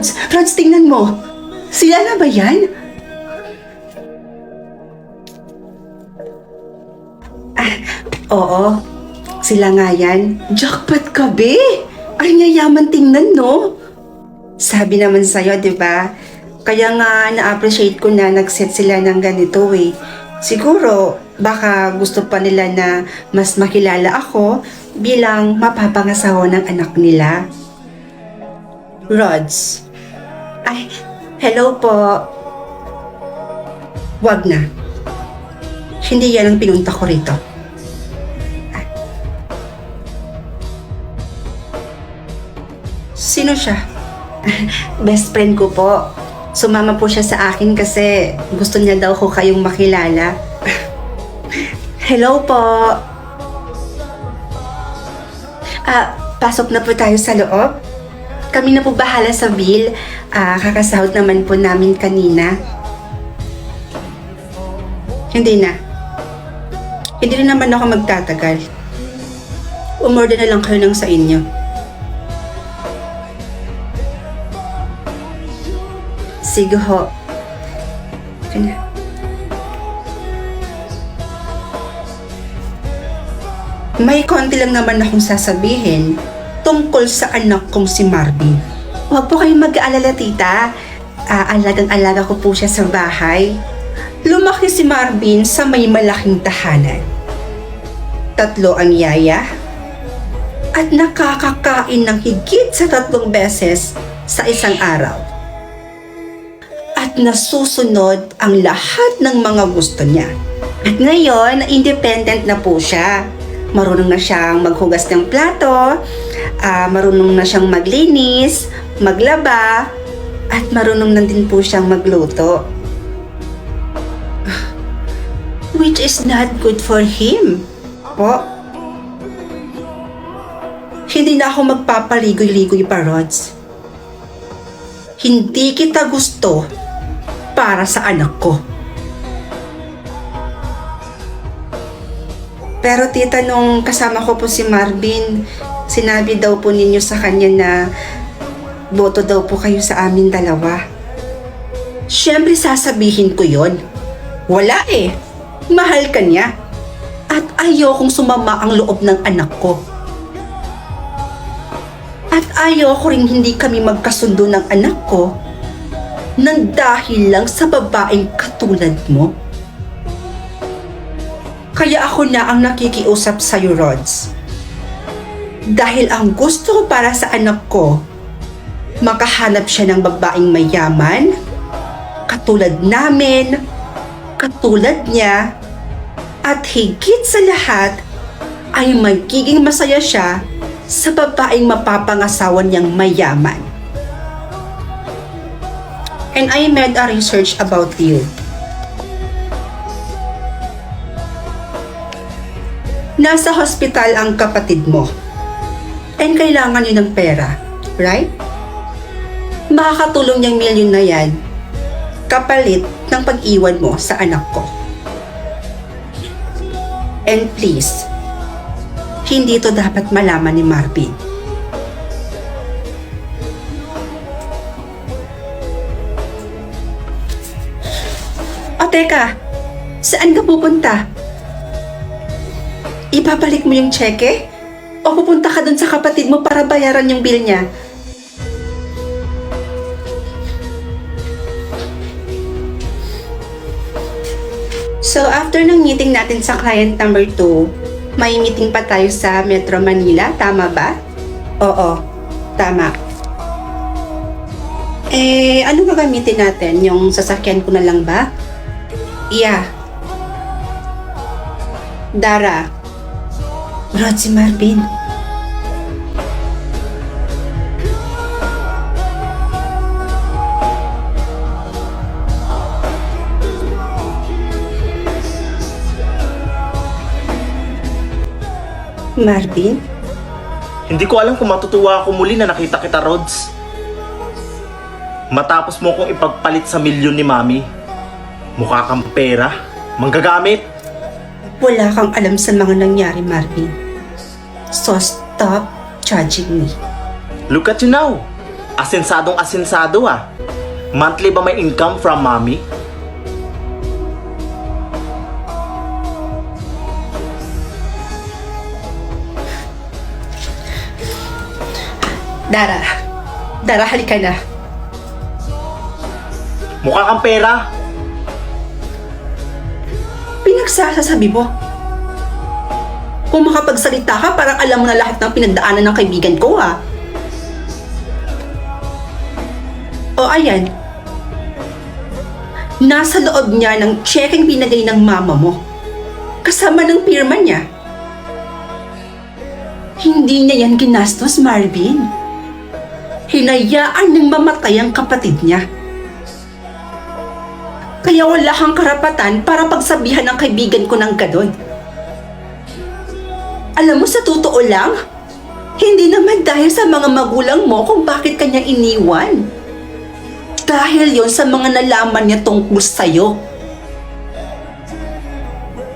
Rods, tingnan mo. Sila na ba yan? Oo, sila nga yan. Jackpot ka, be! Ay, yayaman tingnan, no? Sabi naman sa'yo, di ba? Kaya nga na-appreciate ko na nag-set sila ng ganito eh. Siguro, baka gusto pa nila na mas makilala ako bilang mapapangasawa ng anak nila. Rods. Ay, hello po. Wag na. Hindi yan ang pinunta ko rito. Sino siya? Best friend ko po. Sumama po siya sa akin kasi gusto niya daw ko kayong makilala. Hello po. Pasok na po tayo sa loob. Kami na po bahala sa bill. Kakasahod naman po namin kanina. Hindi na. Hindi na naman ako magtatagal. Umorder na lang kayo ng sa inyo. Sige ho. Kanya. May konti lang naman akong sasabihin tungkol sa anak kong si Marvin. Huwag po kayong mag-aalala, tita. Alagang-alaga ko po siya sa bahay. Lumaki si Marvin sa may malaking tahanan. 3 ang yaya at nakakakain ng higit sa 3 beses sa isang araw. At nasusunod ang lahat ng mga gusto niya. At ngayon, independent na po siya. Marunong na siyang maghugas ng plato, marunong na siyang maglinis, maglaba, at marunong na din po siyang magluto. Which is not good for him. Po. Hindi na ako magpapaligoy-ligoy pa, Rods. Hindi kita gusto para sa anak ko. Pero tita, nung kasama ko po si Marvin, sinabi daw po ninyo sa kanya na boto daw po kayo sa amin dalawa. Siyempre sasabihin ko yon. Wala eh. Mahal ka niya. At ayokong sumama ang loob ng anak ko. At ayoko rin hindi kami magkasundo ng anak ko nang dahil lang sa babaeng katulad mo. Kaya ako na ang nakikiusap sa'yo, Rods. Dahil ang gusto ko para sa anak ko, makahanap siya ng babaeng mayaman, katulad namin, katulad niya, at higit sa lahat ay magiging masaya siya sa babaeng mapapangasawa niyang mayaman. And I made a research about you. Nasa hospital ang kapatid mo. And kailangan niyo ng pera, right? Makakatulong niyang milyon na yan kapalit ng pag-iwan mo sa anak ko. And please, hindi to dapat malaman ni Marvin. O teka, saan ka pupunta? Ibabalik mo yung cheque? O pupunta ka dun sa kapatid mo para bayaran yung bill niya? So after ng meeting natin sa client number 2, may meeting pa tayo sa Metro Manila, tama ba? Oo, tama. Ano gagamitin natin? Yung sasakyan ko na lang ba? Yeah. Dara. Rod, si Marvin. Marvin? Hindi ko alam kung matutuwa ako muli na nakita kita, Rods. Matapos mo kong ipagpalit sa milyon ni Mami. Mukha kang pera, manggagamit. Wala kang alam sa mga nangyari, Marvin. So stop judging me. Look at you now. Asensadong asensado ah. Monthly ba may income from mommy? Dara. Dara, halika na. Mukha kang pera. Pinagsasabi mo. Kung makapagsalita ka, parang alam mo na lahat ng pinagdaanan ng kaibigan ko, ha? O, ayan. Nasa loob niya ng checkeng binigay ng mama mo. Kasama ng pirma niya. Hindi niya yan ginastos, Marvin. Hinayaan ng mamatay ang kapatid niya. Kaya wala kang karapatan para pagsabihan ng kaibigan ko ng ganon. Alam mo, sa totoo lang, hindi naman dahil sa mga magulang mo kung bakit kanya iniwan. Dahil yon sa mga nalaman niya tungkol sa'yo.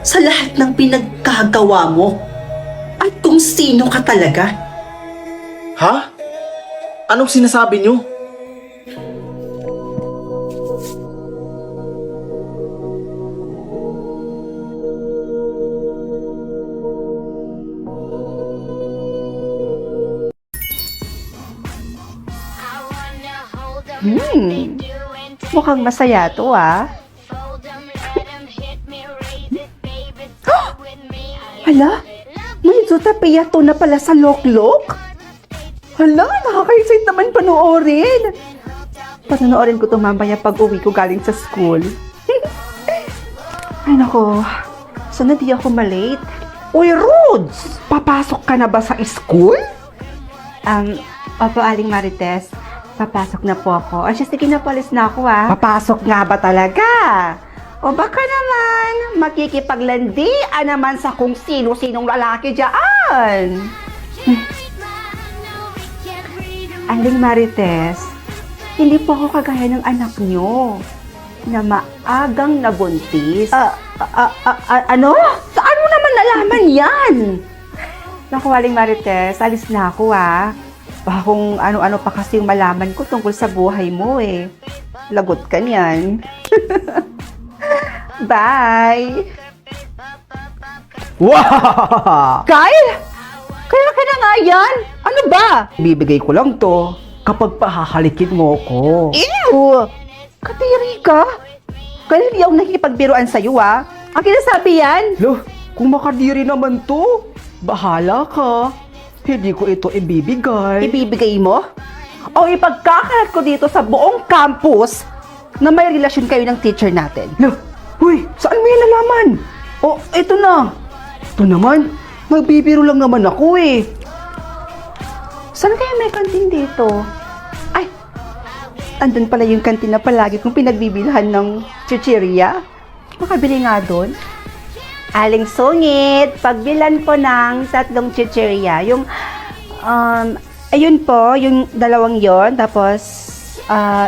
Sa lahat ng pinagkagawa mo. At kung sino ka talaga. Ha? Anong sinasabi niyo? Mukhang masaya to, ah. Hala? May Zootopia to na pala sa Loklok? Hala, nakaka-excite naman panoorin. Panoorin ko to mamaya pag uwi ko galing sa school. Ay nako, sana di ako malate. Uy, Rods! Papasok ka na ba sa school? Opo, Aling Marites. Papasok na po ako. O siya, sige na po, alis na ako, ah. Papasok nga ba talaga? O baka naman, makikipaglandian naman sa kung sino-sinong lalaki dyan. Aling Marites, hindi po ako kagaya ng anak nyo na maagang nabuntis. Ano? Saan mo naman nalaman yan? Naku, Aling Marites, alis na ako, ah. Baka kung ano-ano pa kasi yung malaman ko tungkol sa buhay mo, eh. Lagot ka niyan. Bye! Wow! Kyle! Kaya ka na nga yan? Ano ba? Bibigay ko lang to kapag pahahalikin mo ko. Ew! Katiri ka? Kaya hindi ako nakikipagbiruan sa'yo, ah. Ang kinasabi yan? Lo, kung makadiri naman to, bahala ka. Hindi ko ito ibibigay. Ibibigay mo? O ipagkakalat ko dito sa buong campus na may relasyon kayo ng teacher natin? Lo, huy, saan mo yan nalaman? Oh, ito na. Ito naman, nagbibiro lang naman ako eh. Saan kaya may kantin dito? Ay, andun pala yung kantin na palagi kong pinagbibilhan ng chichirya. Makabili nga doon. Aling Sungit, pagbilan po ng 3 chichirya. Yung, ayun po, yung 2 yon. Tapos,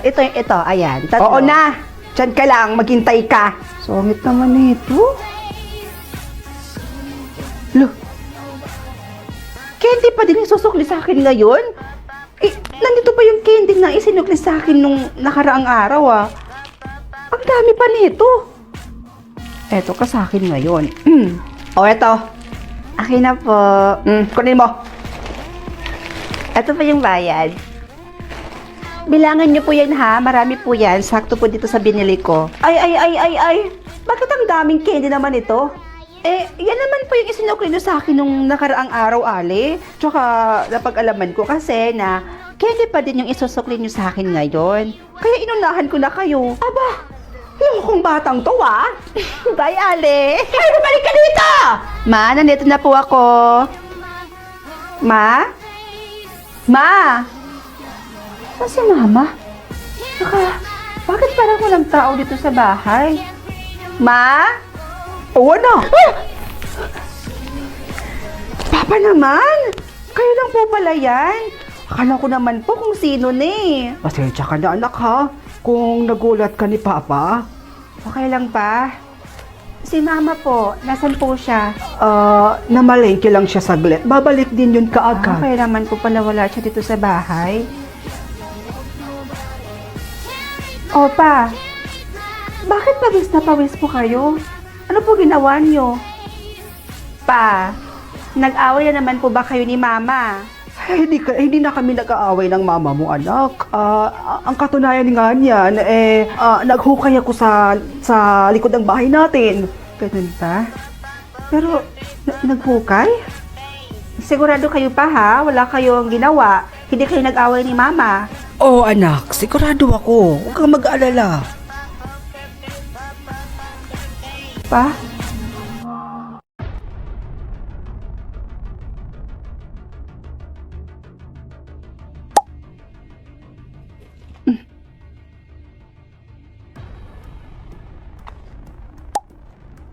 ito, ayan. 3. Oo na, dyan ka lang, maghintay ka. Sungit naman ito. Lo, Candy pa din yung susukli sa akin ngayon? Eh, nandito pa yung candy na isinukli sa akin nung nakaraang araw, ah. Ang dami pa nito. Eto ka sa akin ngayon. O, eto. Akin na po. Kunin mo. Eto pa yung bayad. Bilangan niyo po yan, ha? Marami po yan. Sakto po dito sa binili ko. Ay. Bakit ang daming candy naman ito? Eh, yan naman po yung isinukli niyo sa akin nung nakaraang araw, Ale. Tsaka, napag-alaman ko kasi na candy pa din yung isusukli niyo sa akin ngayon. Kaya inunahan ko na kayo. Aba, lokong batang to, ah. Bye, Ale. Ay, bumalik ka dito! Ma, nandito na po ako. Ma? Ma? Saan si Mama? Bakit parang walang tao dito sa bahay? Ma? Oo na. Papa naman! Kayo lang po pala yan. Akala ko naman po kung sino ni. Pasensya ka na anak ha, kung nagulat ka ni Papa. Okay lang ba? Si Mama po, nasan po siya? Namalengke lang siya saglit. Babalik din yun kaagad. Kaya naman po pala wala siya dito sa bahay. Opa, bakit pawis na pawis po kayo? Ano po ginawa niyo? Pa, nag-away na naman po ba kayo ni Mama? Hindi na kami nag-aaway ng mama mo, anak. Ang katunayan nga niyan, naghukay ako sa likod ng bahay natin. Ganun ba? Pero, naghukay? Sigurado kayo pa ha? Wala kayong ginawa? Hindi kayo nag-away ni Mama? Oo, anak. Sigurado ako. Huwag kang mag-aalala. Pa?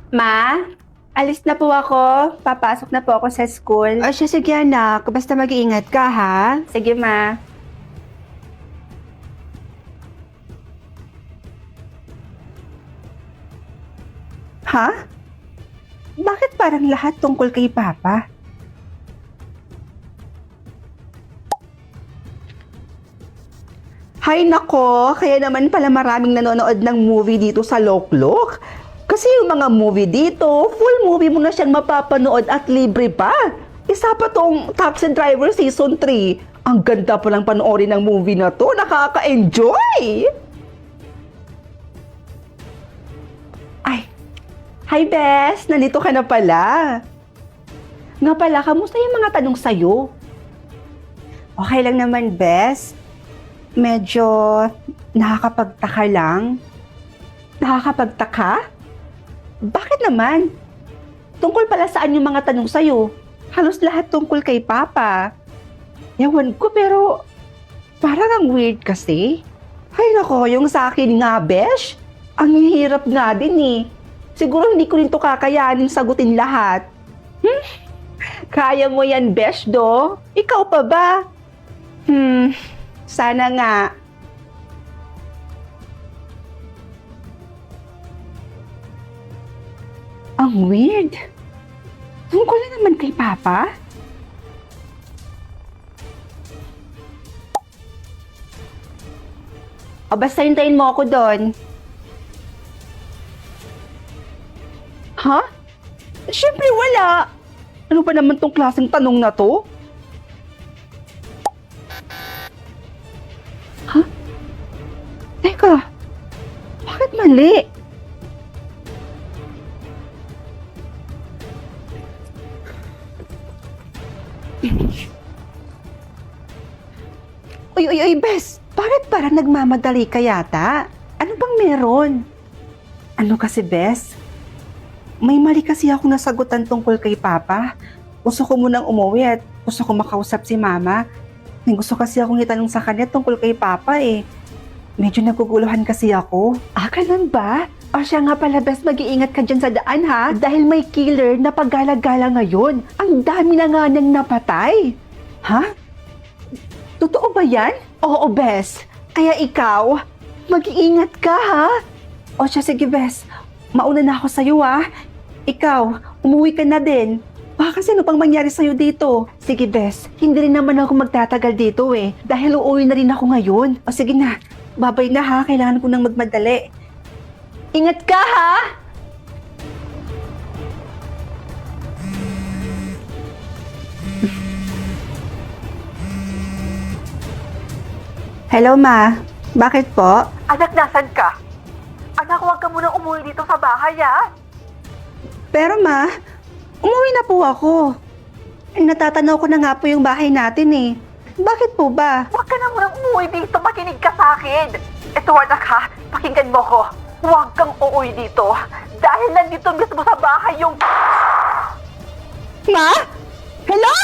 Ma, alis na po ako. Papasok na po ako sa school. Sige anak, basta mag-iingat ka ha. Sige ma. Ha? Bakit parang lahat tungkol kay Papa? Hay nako, kaya naman pala maraming nanonood ng movie dito sa Loklok. Kasi yung mga movie dito, full movie mo na siyang mapapanood at libre pa. Isa pa tong Taxi Driver Season 3. Ang ganda pa lang panoorin ng movie na to, nakaka-enjoy! Ay, hi Bes, nandito ka na pala. Nga pala, kamusta yung mga tanong sa'yo? Okay lang naman, Bes. Medyo nakakapagtaka lang. Nakakapagtaka? Bakit naman? Tungkol pala saan yung mga tanong sa'yo? Halos lahat tungkol kay Papa. Yawan ko pero parang ang weird kasi. Ay nako, yung sa akin nga, Besh. Ang hirap nga din eh. Siguro hindi ko rin to kakayanin sagutin lahat. Kaya mo yan, Besh, do? Ikaw pa ba? Sana nga. Ang weird. Tungkol na naman kay Papa? O basta hintayin mo ako doon. Ha? Siyempre wala. Ano pa naman tong klaseng tanong na to? Ha? Teka. Bakit mali? Uy, Bes! Bakit parang nagmamadali ka yata? Ano bang meron? Ano kasi, Bes? May mali kasi ako nasagutan tungkol kay Papa. Gusto ko munang umuwi at gusto ko makausap si Mama. May gusto kasi akong itanong sa kanya tungkol kay Papa eh. Medyo naguguluhan kasi ako. Ganun ba? O siya nga pala, Bes, mag-iingat ka dyan sa daan ha? Dahil may killer na paggala-gala ngayon. Ang dami na nga nang napatay. Ha? Totoo ba yan? Oo, Bes. Kaya ikaw, mag-iingat ka ha? O siya, sige, Bes. Mauna na ako sa'yo ha. Ikaw, umuwi ka na din. Baka kasi ano pang mangyari sa'yo dito? Sige, Bes. Hindi rin naman ako magtatagal dito eh. Dahil uuwi na rin ako ngayon. O sige na. Babay na ha. Kailangan ko nang magmadali. Ingat ka ha! Hello, Ma. Bakit po? Anak, nasan ka? Anak, huwag ka munang umuwi dito sa bahay, ha? Pero, Ma, umuwi na po ako. Natatanaw ko na nga po yung bahay natin eh. Bakit po ba? Huwag ka na munang umuwi dito, makinig ka sa akin. Ito, anak, ha? Pakinggan mo ko. Huwag kang uuwi dito. Dahil nandito mismo sa bahay yung... Ma? Hello?